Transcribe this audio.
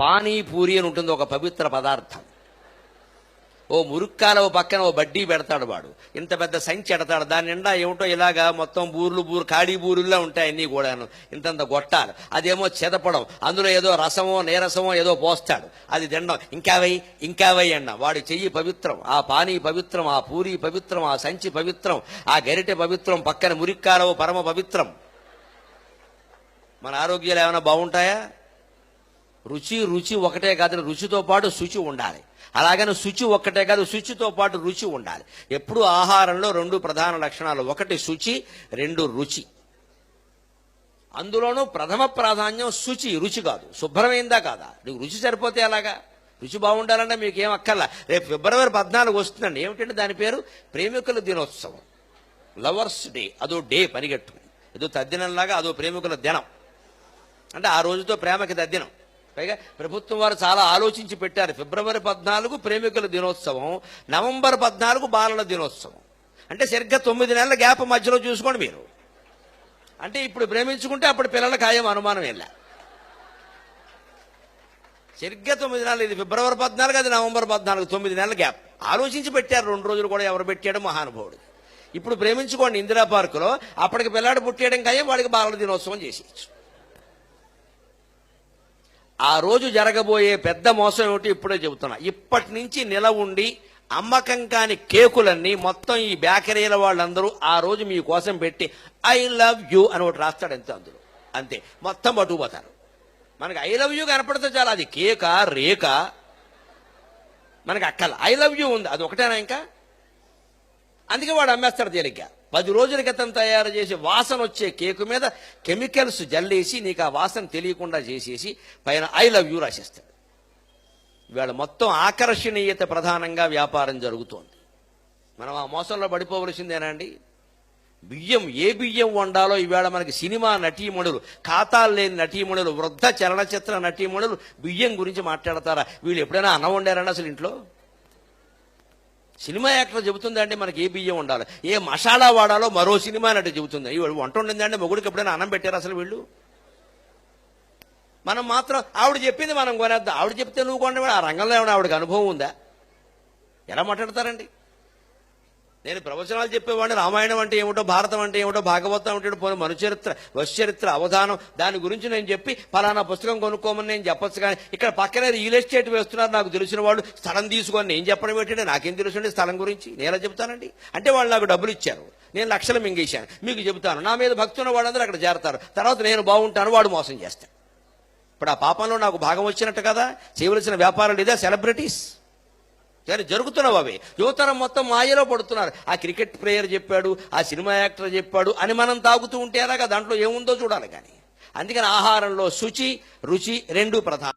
పానీపూరి అని ఉంటుంది, ఒక పవిత్ర పదార్థం. ఓ మురుక్కాల పక్కన ఓ బడ్డీ పెడతాడు వాడు, ఇంత పెద్ద సంచి ఎడతాడు, దాని నిండా ఏమిటో ఇలాగా మొత్తం బూర్లు ఖాళీ బూరుల్లా ఉంటాయి అన్నీ కూడాను, ఇంతంత గొట్టాలు. అదేమో చెదపడం, అందులో ఏదో రసమో నీరసమో ఏదో పోస్తాడు, అది తినడం. ఇంకా వై అన్న. వాడి చెయ్యి పవిత్రం, ఆ పానీ పవిత్రం, ఆ పూరి పవిత్రం, ఆ సంచి పవిత్రం, ఆ గరిటె పవిత్రం, పక్కన మురిక్కాలవ పరమ పవిత్రం. మన ఆరోగ్యాలు ఏమైనా బాగుంటాయా? రుచి ఒకటే కాదు, రుచితో పాటు శుచి ఉండాలి. అలాగని శుచి ఒక్కటే కాదు, శుచితో పాటు రుచి ఉండాలి. ఎప్పుడు ఆహారంలో రెండు ప్రధాన లక్షణాలు, ఒకటి శుచి, రెండు రుచి. అందులోనూ ప్రథమ ప్రాధాన్యం శుచి, రుచి కాదు. శుభ్రమైందా కాదా, నీకు రుచి సరిపోతే అలాగా. రుచి బాగుండాలంటే మీకేం అక్కర్లా. రేపు ఫిబ్రవరి 14 వస్తుందండి. ఏమిటంటే దాని పేరు ప్రేమికుల దినోత్సవం, లవర్స్ డే. అదో డే పరిగెట్టుకుని, ఏదో తద్దినంలాగా అదో ప్రేమికుల దినం. అంటే ఆ రోజుతో ప్రేమకి తద్దినం. పైగా ప్రభుత్వం వారు చాలా ఆలోచించి పెట్టారు. ఫిబ్రవరి 14 ప్రేమికుల దినోత్సవం, నవంబర్ 14 బాలల దినోత్సవం. అంటే సరిగ్గా 9 నెలల గ్యాప్ మధ్యలో చూసుకోండి మీరు. అంటే ఇప్పుడు ప్రేమించుకుంటే అప్పుడు పిల్లల ఖాయం, అనుమానం వెళ్ళా. సరిగ్గా 9 నెలలు, ఇది ఫిబ్రవరి 14, అది నవంబర్ 14, 9 నెలల గ్యాప్ ఆలోచించి పెట్టారు. 2 రోజులు కూడా ఎవరు పెట్టాడు? మహానుభావుడు. ఇప్పుడు ప్రేమించుకోండి ఇందిరా పార్కులో, అప్పటికి పిల్లాడు పుట్టేయడం ఖాయం, వాడికి బాలల దినోత్సవం చేసేయచ్చు. ఆ రోజు జరగబోయే పెద్ద మోసం ఏమిటి ఇప్పుడే చెబుతున్నా. ఇప్పటి నుంచి నిలవుండి అమ్మకం కాని కేకులన్నీ మొత్తం ఈ బేకరీల వాళ్ళందరూ ఆ రోజు మీకోసం పెట్టి ఐ లవ్ యూ అని ఒకటి రాస్తాడు, అంతే. అందులో అంతే, మొత్తం పట్టుకుపోతారు. మనకి ఐ లవ్ యూ కనపడితే చాలా, అది కేక రేక మనకి అక్కల. ఐ లవ్ యూ ఉంది, అది ఒకటేనా ఇంకా? అందుకే వాడు అమ్మేస్తాడు తేలిగ్గా. 10 రోజుల క్రితం తయారు చేసి వాసన వచ్చే కేకు మీద కెమికల్స్ జల్లేసి నీకు ఆ వాసన తెలియకుండా చేసేసి పైన ఐ లవ్ యూ రాసేస్తాడు. ఇవాళ మొత్తం ఆకర్షణీయత ప్రధానంగా వ్యాపారం జరుగుతోంది. మనం ఆ మోసంలో పడిపోవలసిందేనండి. బియ్యం, ఏ బియ్యం వండాలో ఇవాళ మనకి సినిమా నటీమణులు, ఖాతాలు లేని నటీమణులు, వృద్ధ చలనచిత్ర నటీమణులు బియ్యం గురించి మాట్లాడతారా? వీళ్ళు ఎప్పుడైనా అన్నం వండారండి అసలు ఇంట్లో? సినిమా యాక్టర్ చెబుతుందండి మనకి ఏ బియ్యం ఉండాలి, ఏ మసాలా వాడాలో మరో సినిమా నటి చెబుతుంది. వీళ్ళు వంట ఉండిందండి, మొగుడికి ఎప్పుడైనా అన్నం పెట్టారు అసలు వీళ్ళు? మనం మాత్రం ఆవిడ చెప్పింది మనం కొనేద్దాం. ఆవిడ చెప్తే నువ్వు కొనేవాడు, ఆ రంగంలో ఏమైనా ఆవిడకి అనుభవం ఉందా? ఎలా మాట్లాడతారండి? నేను ప్రవచనాలు చెప్పేవాడిని, రామాయణం అంటే ఏమిటో, భారతం అంటే ఏమిటో, భాగవతం అంటే పోనీ మనుచరిత్ర, వశ్చరిత్ర, అవధానం, దాని గురించి నేను చెప్పి ఫలానా పుస్తకం కొనుక్కోమని నేను చెప్పొచ్చు. కానీ ఇక్కడ పక్కనే రియల్ ఎస్టేట్ వేస్తున్నారు నాకు తెలిసిన వాళ్ళు, స్థలం తీసుకొని నేను చెప్పడం ఏంటంటే నాకేం తెలుసండి స్థలం గురించి? నేనే చెప్తానండి. అంటే వాళ్ళు నాకు డబ్బులు ఇచ్చారు, నేను లక్షలు మింగేశాను, మీకు చెబుతాను. నా మీద భక్తి ఉన్న వాళ్ళందరూ అక్కడ చేరతారు, తర్వాత నేను బాగుంటాను, వాడు మోసం చేస్తాను. ఇప్పుడు ఆ పాపంలో నాకు భాగం వచ్చినట్టు కదా. చేయవలసిన వ్యాపారాలు ఇదే, సెలబ్రిటీస్ కానీ జరుగుతున్నావు అవి. యువతరం మొత్తం మాయలో పడుతున్నారు. ఆ క్రికెట్ ప్లేయర్ చెప్పాడు, ఆ సినిమా యాక్టర్ చెప్పాడు అని మనం తాగుతూ ఉంటే అలాగా దాంట్లో ఏముందో చూడాలి. కానీ అందుకని ఆహారంలో శుచి, రుచి రెండు ప్రధానం.